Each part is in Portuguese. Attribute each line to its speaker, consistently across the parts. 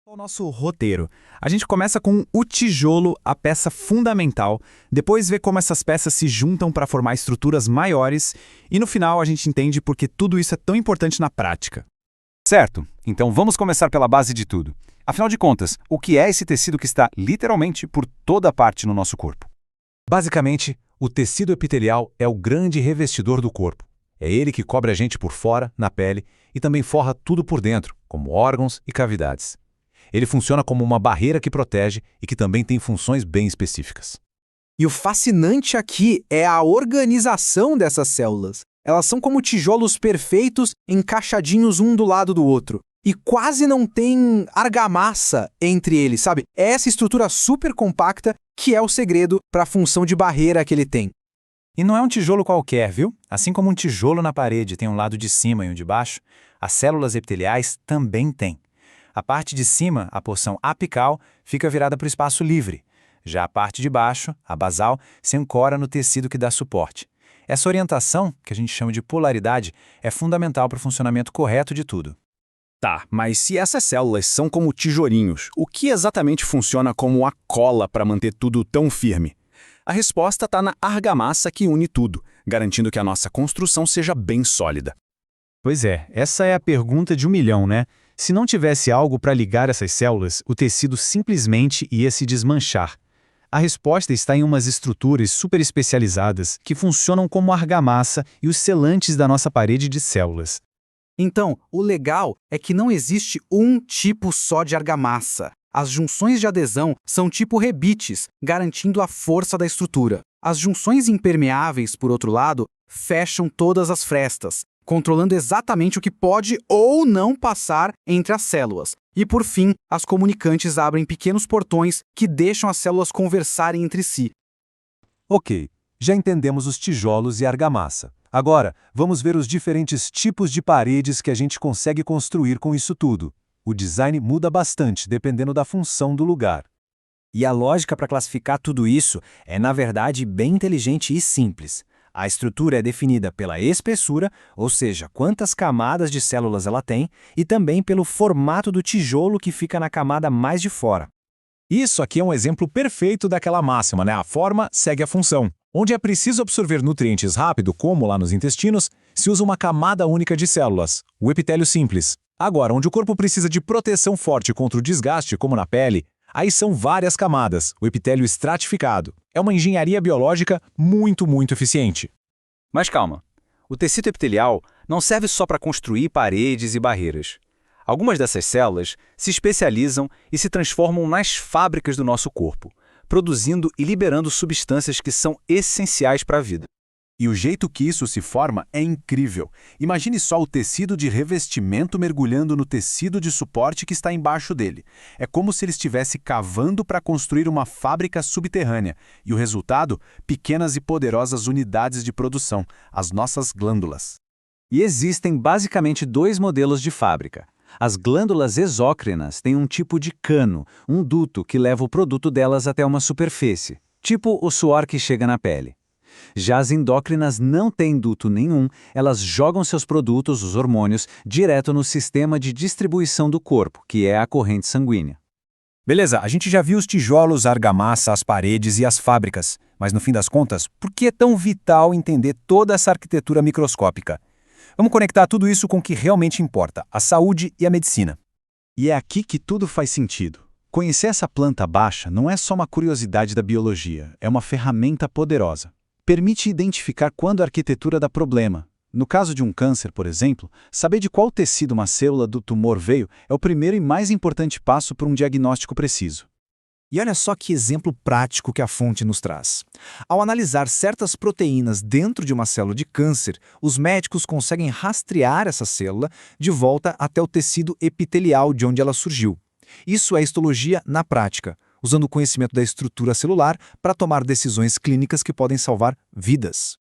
Speaker 1: O nosso roteiro. A gente começa com o tijolo, a peça fundamental, depois vê como essas peças se juntam para formar estruturas maiores e no final a gente entende por que tudo isso é tão importante na prática.
Speaker 2: Certo, então vamos começar pela base de tudo. Afinal de contas, o que é esse tecido que está literalmente por toda parte no nosso corpo?
Speaker 3: Basicamente, o tecido epitelial é o grande revestidor do corpo. É ele que cobre a gente por fora, na pele, e também forra tudo por dentro, como órgãos e cavidades. Ele funciona como uma barreira que protege e que também tem funções bem específicas.
Speaker 4: E o fascinante aqui é a organização dessas células. Elas são como tijolos perfeitos, encaixadinhos um do lado do outro. E quase não tem argamassa entre eles, sabe? É essa estrutura super compacta que é o segredo para a função de barreira que ele tem.
Speaker 1: E não é um tijolo qualquer, viu? Assim como um tijolo na parede tem um lado de cima e um de baixo, as células epiteliais também têm. A parte de cima, a porção apical, fica virada para o espaço livre. Já a parte de baixo, a basal, se ancora no tecido que dá suporte. Essa orientação, que a gente chama de polaridade, é fundamental para o funcionamento correto de tudo.
Speaker 5: Tá, mas se essas células são como tijolinhos, o que exatamente funciona como a cola para manter tudo tão firme? A resposta está na argamassa que une tudo, garantindo que a nossa construção seja bem sólida.
Speaker 1: Pois é, essa é a pergunta de 1 milhão, né? Se não tivesse algo para ligar essas células, o tecido simplesmente ia se desmanchar. A resposta está em umas estruturas super especializadas que funcionam como argamassa e os selantes da nossa parede de células.
Speaker 4: Então, o legal é que não existe um tipo só de argamassa. As junções de adesão são tipo rebites, garantindo a força da estrutura. As junções impermeáveis, por outro lado, fecham todas as frestas, controlando exatamente o que pode ou não passar entre as células. E, por fim, as comunicantes abrem pequenos portões que deixam as células conversarem entre si.
Speaker 3: Ok, já entendemos os tijolos e a argamassa. Agora, vamos ver os diferentes tipos de paredes que a gente consegue construir com isso tudo. O design muda bastante dependendo da função do lugar.
Speaker 6: E a lógica para classificar tudo isso é, na verdade, bem inteligente e simples. A estrutura é definida pela espessura, ou seja, quantas camadas de células ela tem, e também pelo formato do tijolo que fica na camada mais de fora.
Speaker 3: Isso aqui é um exemplo perfeito daquela máxima, né? A forma segue a função. Onde é preciso absorver nutrientes rápido, como lá nos intestinos, se usa uma camada única de células, o epitélio simples. Agora, onde o corpo precisa de proteção forte contra o desgaste, como na pele, aí são várias camadas, o epitélio estratificado. É uma engenharia biológica muito eficiente.
Speaker 2: Mas calma, o tecido epitelial não serve só para construir paredes e barreiras. Algumas dessas células se especializam e se transformam nas fábricas do nosso corpo, produzindo e liberando substâncias que são essenciais para a vida.
Speaker 5: E o jeito que isso se forma é incrível. Imagine só o tecido de revestimento mergulhando no tecido de suporte que está embaixo dele. É como se ele estivesse cavando para construir uma fábrica subterrânea. E o resultado? Pequenas e poderosas unidades de produção, as nossas glândulas.
Speaker 2: E existem basicamente 2 modelos de fábrica. As glândulas exócrinas têm um tipo de cano, um duto que leva o produto delas até uma superfície, tipo o suor que chega na pele. Já as endócrinas não têm duto nenhum, elas jogam seus produtos, os hormônios, direto no sistema de distribuição do corpo, que é a corrente sanguínea.
Speaker 5: Beleza, a gente já viu os tijolos, a argamassa, as paredes e as fábricas. Mas no fim das contas, por que é tão vital entender toda essa arquitetura microscópica? Vamos conectar tudo isso com o que realmente importa, a saúde e a medicina.
Speaker 3: E é aqui que tudo faz sentido. Conhecer essa planta baixa não é só uma curiosidade da biologia, é uma ferramenta poderosa. Permite identificar quando a arquitetura dá problema. No caso de um câncer, por exemplo, saber de qual tecido uma célula do tumor veio é o primeiro e mais importante passo para um diagnóstico preciso.
Speaker 4: E olha só que exemplo prático que a fonte nos traz. Ao analisar certas proteínas dentro de uma célula de câncer, os médicos conseguem rastrear essa célula de volta até o tecido epitelial de onde ela surgiu. Isso é histologia na prática, usando o conhecimento da estrutura celular para tomar decisões clínicas que podem salvar vidas.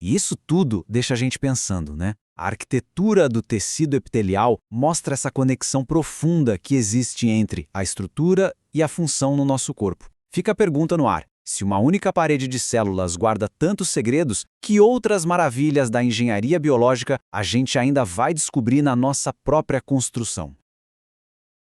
Speaker 6: E isso tudo deixa a gente pensando, né? A arquitetura do tecido epitelial mostra essa conexão profunda que existe entre a estrutura e a função no nosso corpo. Fica a pergunta no ar: se uma única parede de células guarda tantos segredos, que outras maravilhas da engenharia biológica a gente ainda vai descobrir na nossa própria construção?